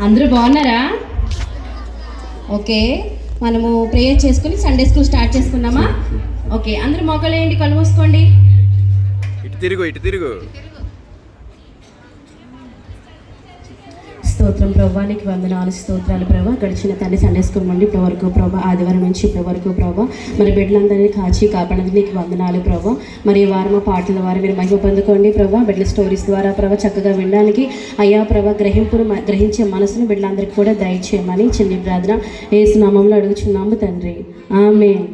అందరూ బాగున్నారా? ఓకే, మనము ప్రేయర్ చేసుకుని సండే స్కూల్ స్టార్ట్ చేసుకుందామా? ఓకే, అందరూ మోకాలేయండి, కళ్ళు మూసుకోండి. ఇటు తిరుగు. స్తోత్రం ప్రభా, నీకు వందనాలు, స్తోత్రాలు ప్రభా. గడిచిన తండ్రి సండే స్కూల్ నుండి ఇప్పటి వరకు ప్రభా, ఆదివారం నుంచి ఇప్పటి వరకు ప్రభా, మరి బిడ్డలందరినీ కాచి కాపాడడానికి నీకు వందనాలు ప్రభా. మరి ఈ వారం పాటల ద్వారా మీరు మహిమ పొందుకోండి ప్రభా. బిడ్డల స్టోరీస్ ద్వారా ప్రభా చక్కగా వినడానికి అయ్యా ప్రభా గ్రహించే మనసును బిడ్డలందరికీ కూడా దయచేయమని చిన్ని ప్రార్థన యేసు నామములో అడుగుచున్నాము తండ్రి, ఆమేన్.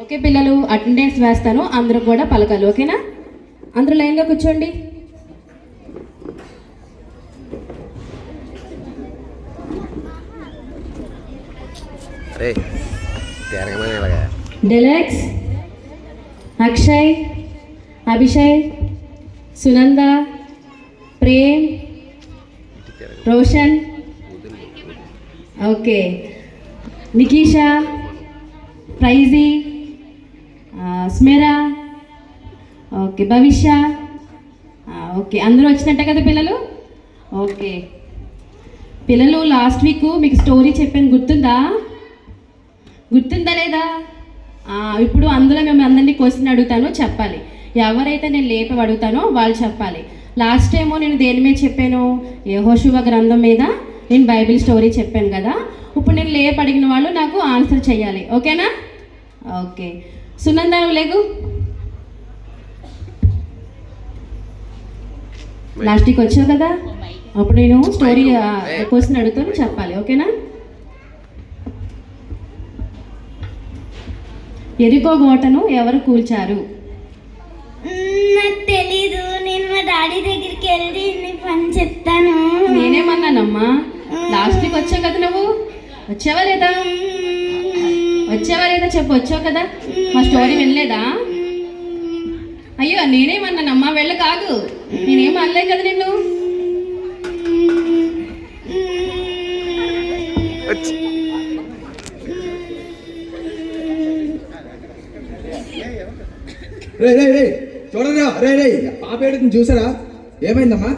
ఓకే పిల్లలు, అటెండెన్స్ వేస్తాను, అందరూ కూడా పలకాలి. ఓకేనా? అందరూ లైన్గా కూర్చోండి. డెలెక్స్, అక్షయ్, అభిషయ్, సునంద, ప్రేమ్, రోషన్, ఓకే, నికీషా, ప్రైజీ, స్మెరా, ఓకే, భవిష్య, ఓకే. అందరూ వచ్చినట్టే కదా పిల్లలు? ఓకే పిల్లలు, లాస్ట్ వీక్ మీకు స్టోరీ చెప్పాను, గుర్తుందా లేదా? ఇప్పుడు అందులో మేము అందరినీ క్వశ్చన్ అడుగుతాను, చెప్పాలి. ఎవరైతే నేను లేపి అడుగుతానో వాళ్ళు చెప్పాలి. లాస్ట్ టైము నేను దేని మీద చెప్పాను? యెహోషువ గ్రంథం మీద నేను బైబిల్ స్టోరీ చెప్పాను కదా. ఇప్పుడు నేను లేపి అడిగిన వాళ్ళు నాకు ఆన్సర్ చేయాలి. ఓకేనా? ఓకే, సునంద లేగు. లాస్ట్ వీక్ వచ్చావు కదా, అప్పుడు నేను స్టోరీ క్వశ్చన్ అడుగుతాను, చెప్పాలి. ఓకేనా? ఎరికో కోటను ఎవరు కూల్చారు? నాకు తెలీదు. నేను మా డాడీ దగ్గరికి వెళ్ళి నీ పని చెప్తాను. నేనేమన్నానమ్మా? లాస్ట్ వీక్ వచ్చావు కదా, నువ్వు వచ్చావా లేదా చెప్పు. వచ్చావు కదా, మా స్టోరీ వినలేదా? అయ్యో, నేనేమన్నానమ్మా? వెళ్ళ కాదు, నేనేం అనలే కదా నిన్ను. చూడరా, రే పాప ఏడుతుంది చూసారా? ఏమైందమ్మా?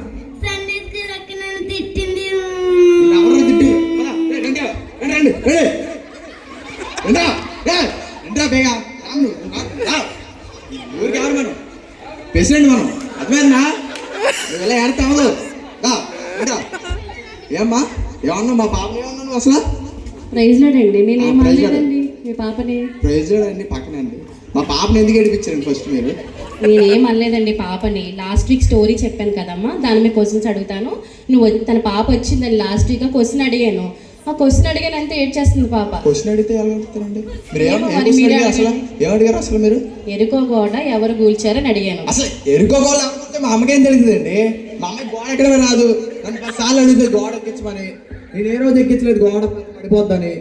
సండే స్కూల్ అక్క నన్ను తిట్టింది. ఎవరు తిట్టి? ఊరికి ఎవరు మనం? ప్రెసిడెంట్ మనం, అర్థమైందా? ఇలా ఏడతావు. ఏమ్మా ఏమన్నా మా పాప ఏమన్నా అసలు? ప్రైజ్ లార్డ్ అండి, నేనేం అనలేదండి మీ పాపని. ప్రైజ్ లార్డ్ అండి, పక్కన అండి. మా పాపని ఎందుకు ఏడిపించారండి ఫస్ట్ మీరు? నేనేం అనలేదండి పాపని. లాస్ట్ వీక్ స్టోరీ చెప్పాను కదమ్మా, దాని మీద క్వశ్చన్స్ అడుగుతాను. నువ్వు తన పాప వచ్చిందని లాస్ట్ వీక్ క్వశ్చన్ అడిగాను. ఆ క్వశ్చన్ అడిగాను అంతే, ఏడ్చేస్తుంది పాప. క్వశ్చన్ అడిగితే ఎలా అడుగుతారండి? ఏమడిగారు అసలు మీరు? ఎరుకో గోడ ఎవరు కూల్చారని అడిగాను. అసలు ఎరుకో గోడ లేకపోతే మా అమ్మకేం తెలియదండి? మా అమ్మాయి గోడ ఎక్కడమే రాదు. నన్ను 10 సార్లు అడిగితే గోడ ఎక్కించమని. నేను ఏ రోజు ఎక్కించలేదు గోడ పడిపోద్దని.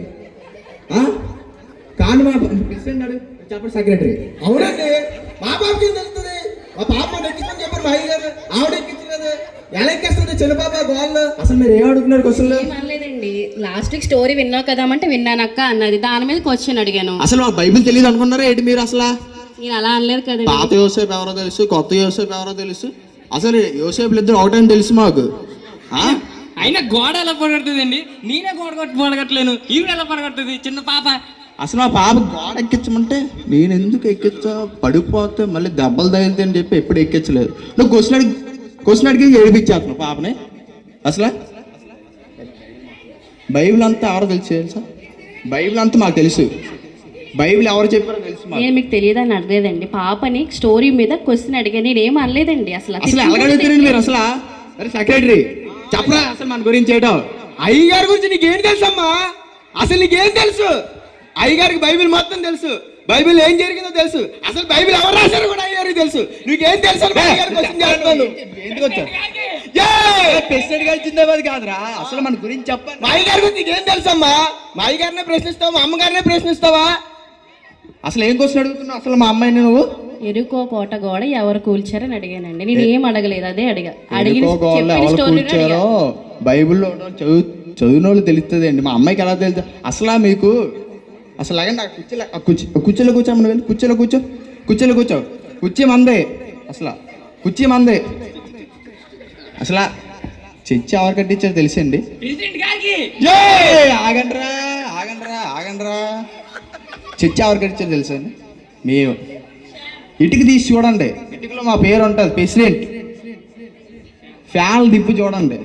కానీ మా ప్రెసిడెంట్ అడుగు చెప్పండి, సెక్రటరీ. అవునండి, మా పాపకి ఏం తెలుస్తుంది? మా పాప ఎక్కించమని చెప్పారు మా అయ్య గారు, ఆవిడ ఎక్కించలేదు. ఎలా ఎక్కిస్తుంది చిన్న పాప గోళ్ళు? అసలు మీరు ఏం అడుగుతున్నారు క్వశ్చన్? అనలేదండి, లాస్ట్ వీక్ స్టోరీ విన్నావు కదామంటే విన్నానక్క అన్నది, దాని మీద క్వశ్చన్ అడిగాను. అసలు మాకు బైబిల్ తెలియదు అనుకున్నారా ఏంటి మీరు? అసలు నేను అలా అనలేదు కదండి. పాత యోసేపు ఎవరో తెలుసు, కొత్త యోసేపు ఎవరో తెలుసు. అసలు యోసేపులు ఇద్దరు ఒకటని తెలుసు మాకు. అయినా గోడ ఎలా పడగడుతుందండి? నేనే గోడ పడగట్టలేను, ఈవిడ ఎలా పడగడుతుంది చిన్న పాప? అసలు మా పాప గోడ ఎక్కించమంటే నేను ఎందుకు ఎక్కించా, పడిపోతే మళ్ళీ దెబ్బలు తగిలితే అని చెప్పి ఎప్పుడు ఎక్కించలేదు. నువ్వు క్వశ్చన్ అడిగి ఏడిపించేస్తున్నావు పాపని. అసలు బైబిల్ అంతా ఎవరో తెలుసా? బైబిల్ అంతా మాకు తెలుసు. బైబిల్ ఎవరు చెప్పారో తెలుసు. నేను మీకు తెలియదని అడగలేదండి, పాపని స్టోరీ మీద క్వశ్చన్ అడిగాను, నేనేం అనలేదండి. అసలు ఎలాగడుగుతారండి మీరు? అసలు సరే సెక్రటరీ చెప్పరా అసలు మన గురించి ఏంటో? అయ్యగారి గురించి నీకేం తెలుసు అమ్మా? అసలు నీకేం తెలుసు? అయ్యగారికి బైబిల్ మొత్తం తెలుసు, బైబిల్ ఏం జరిగిందో తెలుసు, అసలు బైబిల్ ఎవరు రాశారు కూడా అయ్యగారికి తెలుసు. నీకేం తెలుసు? ఎందుకు వచ్చావు? ప్రెసిడెంట్ గారు జిందాబాద్ కాదురా, అసలు మన గురించి చెప్పండి. మా అయ్యగారి గురించి నీకేం తెలుసు అమ్మా? మా అయ్యగారినే ప్రశ్నిస్తావా, మా అమ్మగారినే ప్రశ్నిస్తావా? అసలు ఏం క్వశ్చన్ అడుగుతున్నావు అసలు మా అమ్మాయిని నువ్వు? ఎరుకో కోట గోడ ఎవరు కూల్చారని అడిగానండి. నేను ఏం అడగలేదు, అదే కూర్చారో బైబిల్లో చదివిన వాళ్ళు తెలుస్తుంది అండి. మా అమ్మాయికి ఎలా తెలుస్తుంది అసలు మీకు? అసలు కుర్చీలో కూర్చోమని వెళ్ళి కుర్చీలో కూర్చో. కుర్చీ మందే, అసలు కుర్చీ మందే. అసలు చర్చి ఎవరు కట్టించారో తెలుసండి? ప్రెసిడెంట్ గారికి. ఆగండ్రా ఆగండ్రా ఆగండ్రా. చర్చి ఎవరు కట్టించారో తెలుసా అండి? మేము. ఇటుక తీసి చూడండి, ఇటుకలో మా పేరు ఉంటుంది, ప్రెసిడెంట్. ఫ్యాన్లు దిప్పు చూడండి,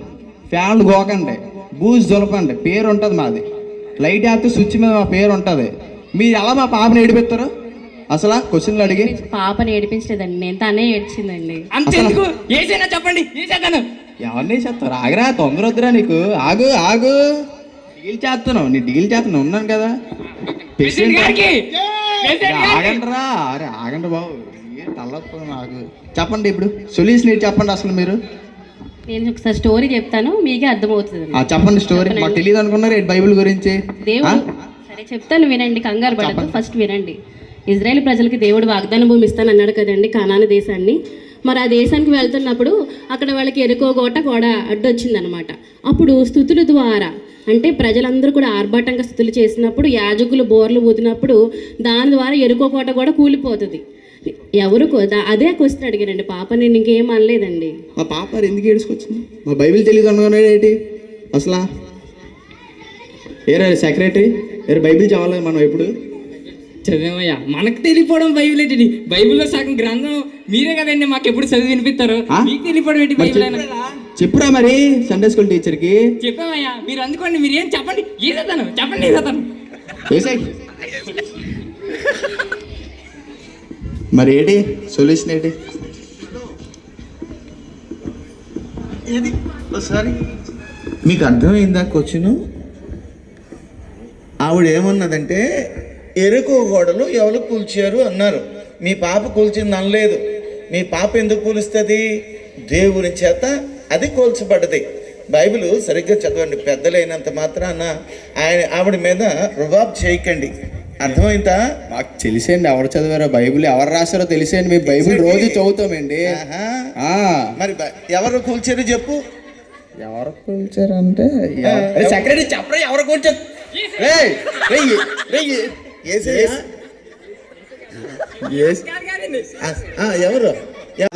ఫ్యాన్లు గోకండి, బూజు దులపండి, పేరు ఉంటుంది మాది. లైట్ వేస్తే స్విచ్ మీద మా పేరు ఉంటుంది. మీరు ఎలా మా పాపని ఏడిపిస్తారు అసలు? క్వశ్చన్లు అడిగి పాపని ఏడిపించలేదండి, నేను తనే ఏడ్చిందండి. అంతెందుకు, ఏసైనా చెప్పండి, ఏసేద్దాను. ఎవరిని చేస్తారు? ఆగరా, తొందర వద్దురా నీకు. ఆగు ఆగు, డీల్ చేస్తున్నావు, నీ డీల్ చేస్తున్నావు, ఉన్నాను కదా. ప్రెసిడెంట్ గారికి. ప్రెసిడెంట్ గారికి. ఆగండ్రా, అరే ఆగండి బాబు, తల్లొస్తుంది నాకు. చెప్పండి ఇప్పుడు సొల్యూషన్ ఏంటి చెప్పండి అసలు మీరు. నేను ఒకసారి స్టోరీ చెప్తాను, మీకే అర్థమవుతుంది. చెప్పండి స్టోరీ. మాకు తెలియదు అనుకున్నారు ఏంటి బైబిల్ గురించి? దేవుడు, సరే చెప్తాను వినండి, కంగారు పడద్దు, ఫస్ట్ వినండి. ఇజ్రాయేల్ ప్రజలకి దేవుడు వాగ్దాన భూమి ఇస్తాను అన్నాడు కదండి, కనాను దేశాన్ని. మరి ఆ దేశానికి వెళ్తున్నప్పుడు అక్కడ వాళ్ళకి ఎరుకో గోట కూడా అడ్డొచ్చిందనమాట. అప్పుడు స్తుతుల ద్వారా, అంటే ప్రజలందరూ కూడా ఆర్భాటంగా స్తుతులు చేసినప్పుడు, యాజకులు బోర్లు ఊదినప్పుడు దాని ద్వారా ఎరుకో కోట కూడా కూలిపోతుంది. ఎవరు అదే క్వశ్చన్ అడిగారండి పాప, నేను ఇంకేం అనలేదండి. మా పాప ఎందుకు ఏడుచుకొచ్చింది? మా బైబిల్ తెలియదు అనుకున్నాడు ఏంటి అసలు? ఏరా సెక్రటరీ, ఏరా బైబిల్ చదవాలి మనం ఎప్పుడు? చదివామయ్యా, మనకు తెలియపోవడం బైబిల్ ఏంటి? బైబిల్లో సగం గ్రంథం మీరే కదండి మాకు ఎప్పుడు చదివి వినిపిస్తారు. మీకు తెలియపోవడం ఏంటి బైబిల్ అయినా? చెప్పురా మరి సండే స్కూల్ టీచర్కి. చెప్పామయ్యా, మీరు అందుకోండి, మీరు ఏం చెప్పండి, ఏదేతాను చెప్పండి, ఏదేతాను. మరి ఏంటి సొల్యూషన్ ఏంటి? ఏది ఒకసారి మీకు అర్థమైందా క్వశ్చను? ఆవిడ ఏమన్నదంటే ఎరుకో గోడలు ఎవరు కూల్చారు అన్నారు. మీ పాప కూల్చింది అనలేదు. మీ పాప ఎందుకు కూలుస్తుంది? దేవుని చేత అది కూల్చబడ్డది. బైబిల్ సరిగ్గా చదవండి. పెద్దలైనంత మాత్రాన ఆవిడ మీద రుబాబ్ చేయకండి. అర్థమైందా? మాకు తెలిసేయండి ఎవరు చదివారో బైబిల్, ఎవరు రాశారో తెలిసేయండి. మేము బైబిల్ రోజు చదువుతామండి. మరి ఎవరు కూల్చారు చెప్పు. ఎవరు కూల్చారంటే సెక్రటరీ చెప్పరా ఎవరు కూల్చారు? ఎవరు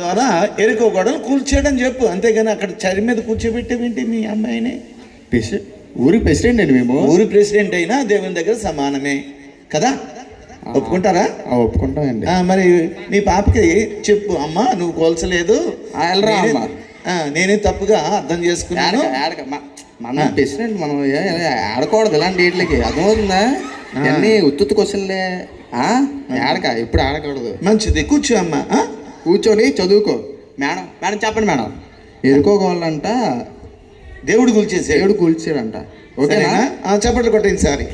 ద్వారా ఎరుకో గోడలు కూల్చాడని చెప్పు, అంతేగాని అక్కడ చరి మీద కూర్చోబెట్టేవింటి మీ అమ్మాయిని? ఊరి ప్రెసిడెంట్ అండి మేము. ఊరి ప్రెసిడెంట్ అయినా దేవుని దగ్గర సమానమే కదా, ఒప్పుకుంటారా? ఒప్పుకుంటామండి. మరి నీ పాపకి చెప్పు, అమ్మా నువ్వు కోల్చలేదు, నేనే తప్పుగా అర్థం చేసుకున్నాను. మన ప్రెసిడెంట్, మనం ఆడకూడదు ఇలాంటి వీటికి, అర్థమవుతుందా? అన్నీ ఉత్తుత్తు క్వశ్చన్లే. ఎప్పుడు ఆడకూడదు. మంచిది, కూర్చో అమ్మా. కూర్చొని చదువుకో. మేడం చెప్పండి మేడం. ఎరుకోవాలంట దేవుడు కూల్చేసాడు. దేవుడు కూల్చాడంట. ఓకేనా? చప్పట్లు కొట్టండి సారి.